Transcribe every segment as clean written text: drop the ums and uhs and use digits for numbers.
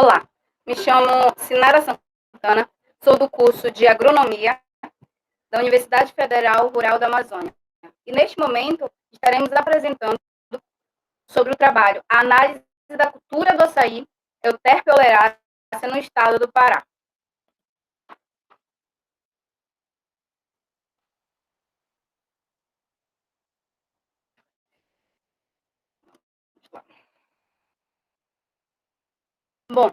Olá, me chamo Sinara Santana, sou do curso de Agronomia da Universidade Federal Rural da Amazônia. E neste momento estaremos apresentando sobre o trabalho a análise da cultura do açaí, Euterpe oleracea, no estado do Pará. Bom,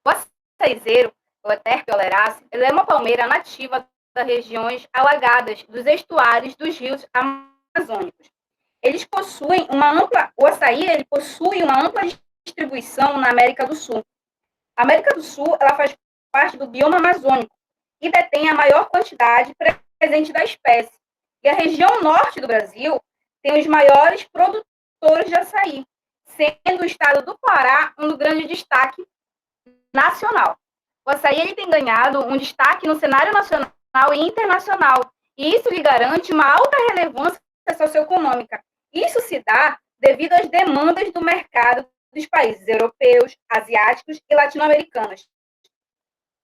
o açaizeiro, o Euterpe oleracea, ele é uma palmeira nativa das regiões alagadas dos estuários dos rios amazônicos. Eles possuem uma ampla, o açaí ele possui uma ampla distribuição na América do Sul. A América do Sul ela faz parte do bioma amazônico e detém a maior quantidade presente da espécie. E a região norte do Brasil tem os maiores produtores de açaí, sendo o estado do Pará um grande destaque nacional. O açaí ele tem ganhado um destaque no cenário nacional e internacional, e isso lhe garante uma alta relevância socioeconômica. Isso se dá devido às demandas do mercado dos países europeus, asiáticos e latino-americanos.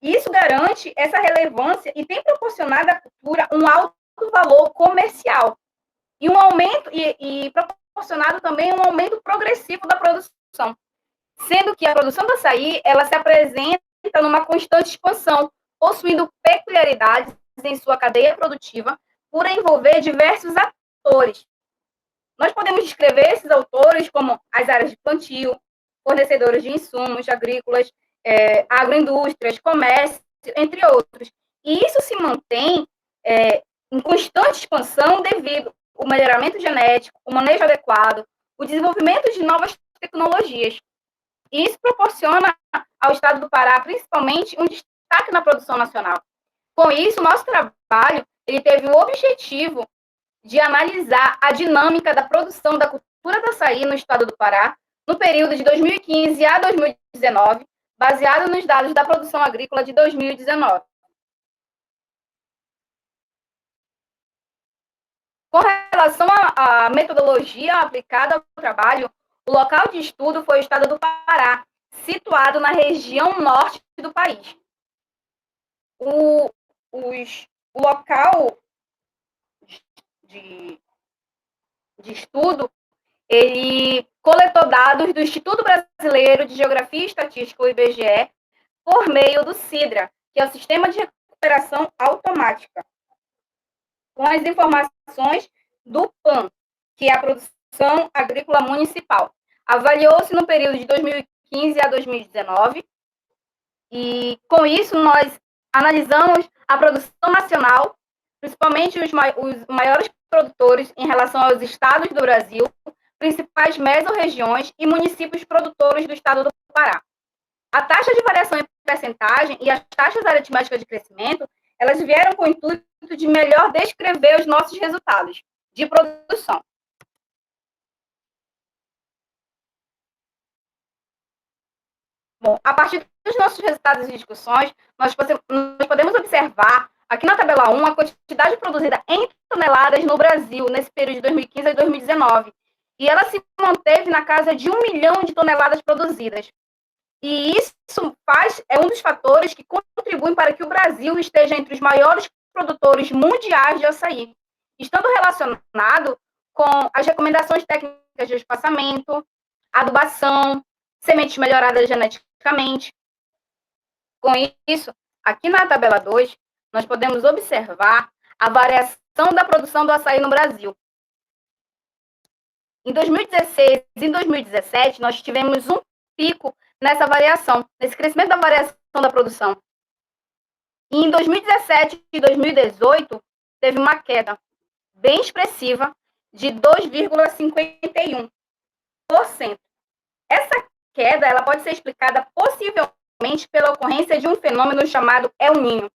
Isso garante essa relevância e tem proporcionado à cultura um alto valor comercial e um aumento e proporcionado também um aumento progressivo da produção, sendo que a produção do açaí ela se apresenta numa constante expansão, possuindo peculiaridades em sua cadeia produtiva por envolver diversos atores. Nós podemos descrever esses autores como as áreas de plantio, fornecedores de insumos agrícolas, agroindústrias, comércio, entre outros. E isso se mantém em constante expansão devido ao melhoramento genético, o manejo adequado, o desenvolvimento de novas tecnologias. E isso proporciona ao estado do Pará, principalmente, um destaque na produção nacional. Com isso, o nosso trabalho ele teve o objetivo de analisar a dinâmica da produção da cultura do açaí no estado do Pará, no período de 2015 a 2019, baseado nos dados da produção agrícola de 2019. Com relação à metodologia aplicada ao trabalho, o local de estudo foi o estado do Pará, situado na região norte do país. O local de estudo, ele coletou dados do Instituto Brasileiro de Geografia e Estatística, o IBGE, por meio do SIDRA, que é o Sistema de Recuperação Automática, com as informações do PAN, que é a Produção Agrícola Municipal. Avaliou-se no período de 2015 a 2019, e com isso nós analisamos a produção nacional, principalmente os maiores produtores em relação aos estados do Brasil, principais mesorregiões e municípios produtores do estado do Pará. A taxa de variação em percentagem e as taxas aritméticas de crescimento, elas vieram com o intuito de melhor descrever os nossos resultados de produção. Bom, a partir dos nossos resultados e discussões, nós podemos observar aqui na tabela 1 a quantidade produzida em toneladas no Brasil nesse período de 2015 a 2019. E ela se manteve na casa de 1 milhão de toneladas produzidas. E isso é um dos fatores que contribuem para que o Brasil esteja entre os maiores produtores mundiais de açaí, estando relacionado com as recomendações técnicas de espaçamento, adubação, sementes melhoradas geneticamente. Com isso, aqui na tabela 2, nós podemos observar a variação da produção do açaí no Brasil. Em 2016 e em 2017, nós tivemos um pico nessa variação, nesse crescimento da variação da produção. E em 2017 e 2018, teve uma queda bem expressiva de 2,51%. Essa queda ela pode ser explicada possivelmente pela ocorrência de um fenômeno chamado El Niño.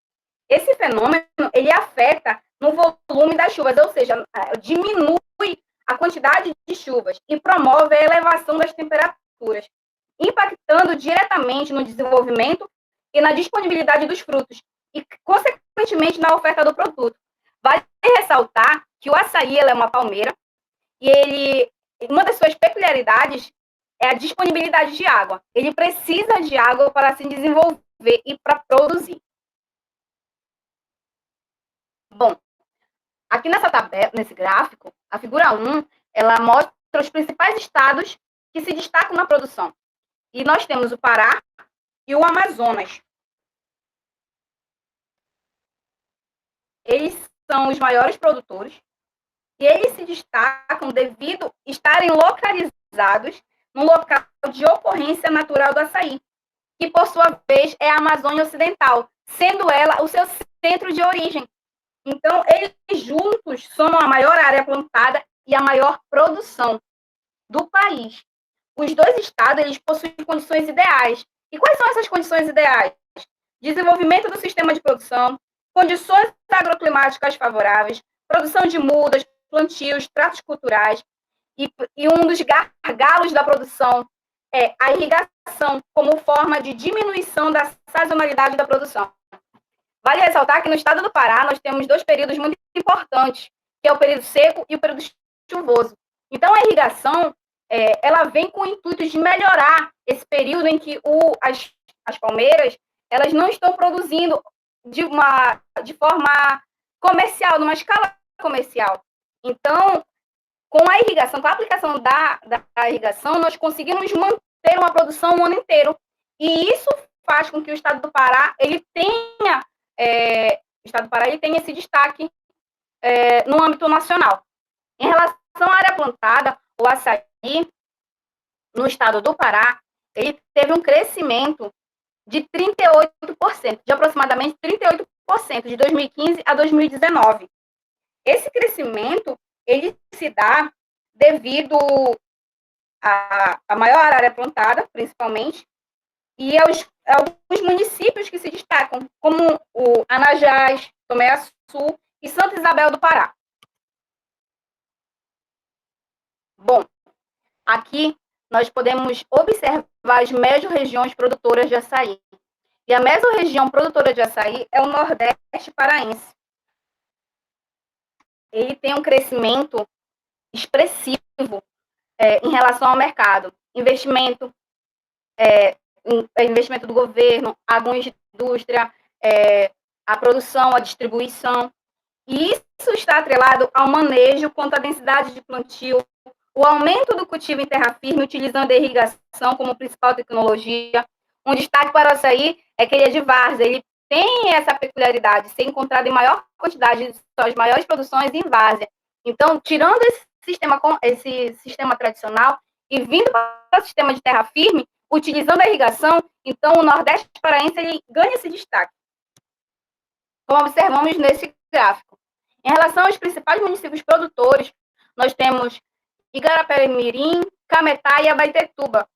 Esse fenômeno ele afeta no volume das chuvas, ou seja, diminui a quantidade de chuvas e promove a elevação das temperaturas, impactando diretamente no desenvolvimento e na disponibilidade dos frutos e, consequentemente, na oferta do produto. Vale ressaltar que o açaí é uma palmeira e uma das suas peculiaridades é a disponibilidade de água. Ele precisa de água para se desenvolver e para produzir. Bom, aqui nessa tabela, nesse gráfico, a figura 1, ela mostra os principais estados que se destacam na produção. E nós temos o Pará e o Amazonas. Eles são os maiores produtores e eles se destacam devido a estarem localizados no local de ocorrência natural do açaí, que por sua vez é a Amazônia Ocidental, sendo ela o seu centro de origem. Então, eles juntos somam a maior área plantada e a maior produção do país. Os dois estados eles possuem condições ideais. E quais são essas condições ideais? Desenvolvimento do sistema de produção, condições agroclimáticas favoráveis, produção de mudas, plantios, tratos culturais, e um dos gargalos da produção é a irrigação como forma de diminuição da sazonalidade da produção. Vale ressaltar que no estado do Pará nós temos dois períodos muito importantes, que é o período seco e o período chuvoso. Então, a irrigação ela vem com o intuito de melhorar esse período em que as palmeiras elas não estão produzindo de forma comercial, numa escala comercial. Então, com a irrigação, com a aplicação da irrigação, nós conseguimos manter uma produção o ano inteiro. E isso faz com que o estado do Pará ele tenha esse destaque no âmbito nacional. Em relação à área plantada, o açaí, no estado do Pará, ele teve um crescimento de 38%, de aproximadamente 38%, de 2015 a 2019. Esse crescimento, ele se dá devido à maior área plantada, principalmente, e alguns municípios que se destacam, como o Anajás, Tomé-Açu e Santa Isabel do Pará. Bom, aqui nós podemos observar as mesorregiões produtoras de açaí. E a mesorregião produtora de açaí é o Nordeste paraense. Ele tem um crescimento expressivo em relação ao mercado. Investimento do governo, alguma indústria, a produção, a distribuição. E isso está atrelado ao manejo quanto à densidade de plantio, o aumento do cultivo em terra firme, utilizando a irrigação como principal tecnologia. Um destaque para o açaí é que ele é de várzea, ele tem essa peculiaridade de ser encontrado em maior quantidade, as maiores produções em várzea. Então, tirando esse sistema tradicional e vindo para o sistema de terra firme, utilizando a irrigação, então o Nordeste paraense ele ganha esse destaque, como observamos nesse gráfico. Em relação aos principais municípios produtores, nós temos Igarapé-Mirim, Cametá e Abaetetuba,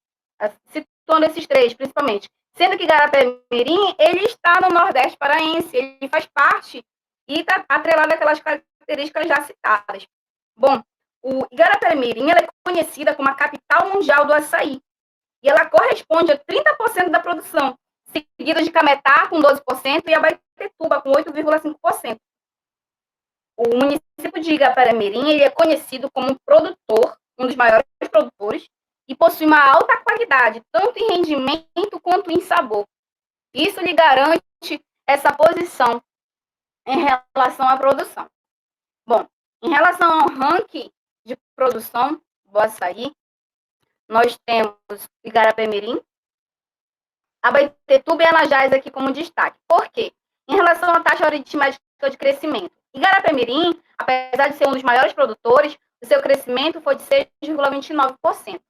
citando esses três, principalmente. Sendo que Igarapé-Mirim, ele está no Nordeste paraense, ele faz parte e está atrelado àquelas características já citadas. Bom, o Igarapé-Mirim é conhecida como a capital mundial do açaí, e ela corresponde a 30% da produção, seguida de Cametá, com 12%, e Abaetetuba, com 8,5%. O município de Igarapé-Mirim ele é conhecido como um produtor, um dos maiores produtores, e possui uma alta qualidade, tanto em rendimento quanto em sabor. Isso lhe garante essa posição em relação à produção. Bom, em relação ao ranking de produção do açaí, nós temos Igarapé-Mirim, Abaetetuba e Anajás aqui como destaque. Por quê? Em relação à taxa aritmética de crescimento, Igarapé-Mirim, apesar de ser um dos maiores produtores, o seu crescimento foi de 6,29%.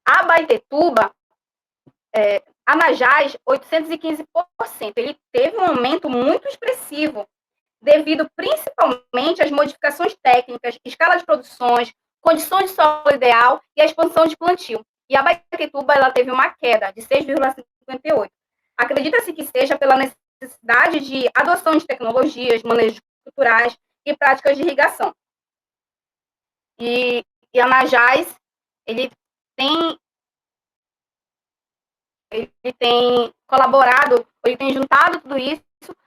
Abaetetuba, Anajás, 815%. Ele teve um aumento muito expressivo, devido principalmente às modificações técnicas, escala de produções, condições de solo ideal e a expansão de plantio. E a Abaetetuba ela teve uma queda de 6,58%. Acredita-se que seja pela necessidade de adoção de tecnologias, manejos culturais e práticas de irrigação. E Anajás, ele tem colaborado, ele tem juntado tudo isso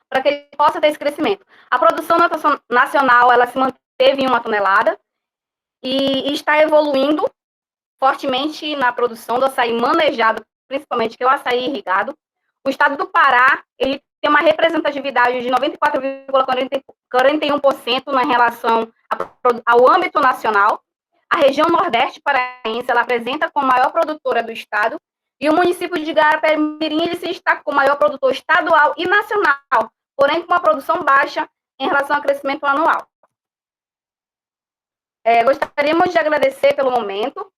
para que ele possa ter esse crescimento. A produção nacional, ela se manteve em 1 tonelada e está evoluindo fortemente na produção do açaí manejado, principalmente que é o açaí irrigado. O estado do Pará, ele tem uma representatividade de 94,41% na relação ao âmbito nacional. A região Nordeste paraense, ela apresenta como maior produtora do estado, e o município de Garapé-Mirim, ele se destaca como maior produtor estadual e nacional, porém com uma produção baixa em relação ao crescimento anual. Gostaríamos de agradecer pelo momento,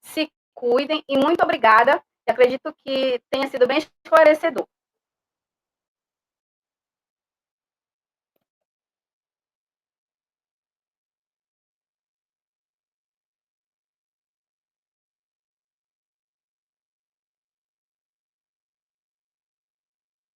se cuidem e muito obrigada. Eu acredito que tenha sido bem esclarecedor.